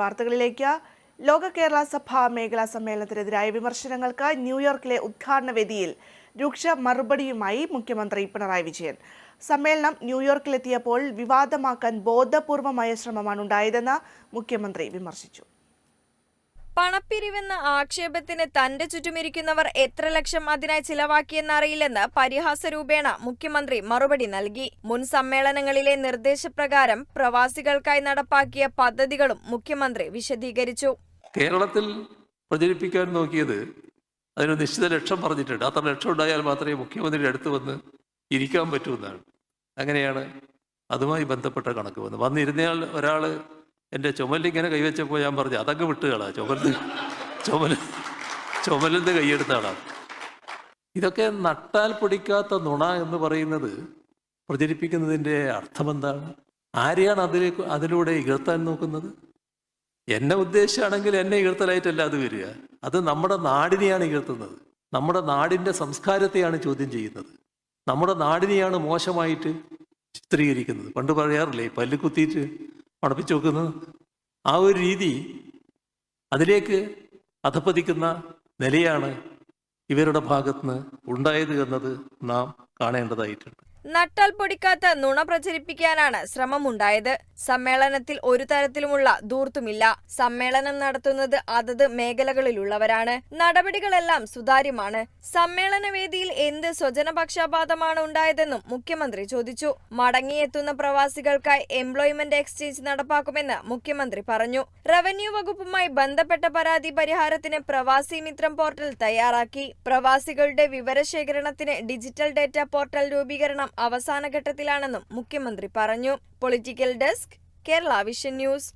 വാർത്തകളിലേക്ക്. ലോക കേരള സഭ മേഖലാ സമ്മേളനത്തിനെതിരായ വിമർശനങ്ങൾക്ക് ന്യൂയോർക്കിലെ ഉദ്ഘാടന വേദിയിൽ രൂക്ഷ മറുപടിയുമായി മുഖ്യമന്ത്രി പിണറായി വിജയൻ. സമ്മേളനം ന്യൂയോർക്കിലെത്തിയപ്പോൾ വിവാദമാക്കാൻ ബോധപൂർവമായ ശ്രമമാണ് ഉണ്ടായതെന്ന് മുഖ്യമന്ത്രി വിമർശിച്ചു. പണപ്പിരിവെന്ന ആക്ഷേപത്തിന് തന്റെ ചുറ്റുമിരിക്കുന്നവർ എത്ര ലക്ഷം അതിനായി ചിലവാക്കിയെന്നറിയില്ലെന്ന് പരിഹാസരൂപേണ മുഖ്യമന്ത്രി മറുപടി നൽകി. മുൻ സമ്മേളനങ്ങളിലെ നിർദ്ദേശപ്രകാരം പ്രവാസികൾക്കായി നടപ്പാക്കിയ പദ്ധതികളും മുഖ്യമന്ത്രി വിശദീകരിച്ചു. കേരളത്തിൽ പ്രചരിപ്പിക്കാൻ നോക്കിയത് അതിന് നിശ്ചിത ലക്ഷം പറഞ്ഞിട്ടുണ്ട്. അത്ര ലക്ഷം ഉണ്ടായാൽ മാത്രമേ മുഖ്യമന്ത്രിയുടെ അടുത്ത് വന്ന് ഇരിക്കാൻ പറ്റൂന്നാണ്. അങ്ങനെയാണ് അതുമായി ബന്ധപ്പെട്ട കണക്ക് വന്നിരുന്നയാൾ ഒരാൾ എൻ്റെ ചുമലിങ്ങനെ കൈവച്ചപ്പോൾ ഞാൻ പറഞ്ഞു അതങ്ങ് വിട്ടുകളാ, ചുമലിൽ നിന്ന് കൈയെടുത്ത ആളാണ്. ഇതൊക്കെ നട്ടാൽ പൊടിക്കാത്ത നുണ എന്ന് പറയുന്നത് പ്രചരിപ്പിക്കുന്നതിൻ്റെ അർത്ഥമെന്താണ്? ആരെയാണ് അതിലൂടെ ഇകഴ്ത്താൻ നോക്കുന്നത്? എന്നെ ഉദ്ദേശിച്ചാണെങ്കിൽ എന്നെ ഇകഴ്ത്തലായിട്ടല്ല അത് വരിക. അത് നമ്മുടെ നാടിനെയാണ് ഇകഴ്ത്തുന്നത്. നമ്മുടെ നാടിൻ്റെ സംസ്കാരത്തെയാണ് ചോദ്യം ചെയ്യുന്നത്. നമ്മുടെ നാടിനെയാണ് മോശമായിട്ട് ചിത്രീകരിക്കുന്നത്. പണ്ട് പറയാറില്ലേ, പല്ല് കുത്തിയിട്ട് മണപ്പിച്ച് വെക്കുന്നത്. ആ ഒരു രീതി, അതിലേക്ക് അധപ്പതിക്കുന്ന നിലയാണ് ഇവരുടെ ഭാഗത്തുനിന്ന് ഉണ്ടായത് എന്നത് നാം കാണേണ്ടതായിട്ടുണ്ട്. നട്ടാൽ പൊടിക്കാത്ത നുണ പ്രചരിപ്പിക്കാനാണ് ശ്രമമുണ്ടായത്. സമ്മേളനത്തിൽ ഒരു തരത്തിലുമുള്ള ധൂർത്തുമില്ല. സമ്മേളനം നടത്തുന്നത് അതത് മേഖലകളിലുള്ളവരാണ്. നടപടികളെല്ലാം സുതാര്യമാണ്. സമ്മേളന വേദിയിൽ എന്ത് സ്വജനപക്ഷപാതമാണ് ഉണ്ടായതെന്നും മുഖ്യമന്ത്രി ചോദിച്ചു. മടങ്ങിയെത്തുന്ന പ്രവാസികൾക്കായി എംപ്ലോയ്മെന്റ് എക്സ്ചേഞ്ച് നടപ്പാക്കുമെന്ന് മുഖ്യമന്ത്രി പറഞ്ഞു. റവന്യൂ വകുപ്പുമായി ബന്ധപ്പെട്ട പരാതി പരിഹാരത്തിന് പ്രവാസി മിത്രം പോർട്ടൽ തയ്യാറാക്കി. പ്രവാസികളുടെ വിവരശേഖരണത്തിന് ഡിജിറ്റൽ ഡേറ്റ പോർട്ടൽ രൂപീകരണം അവസാന ഘട്ടത്തിലാണെന്നും മുഖ്യമന്ത്രി പറഞ്ഞു. Political desk, Kerala vision news.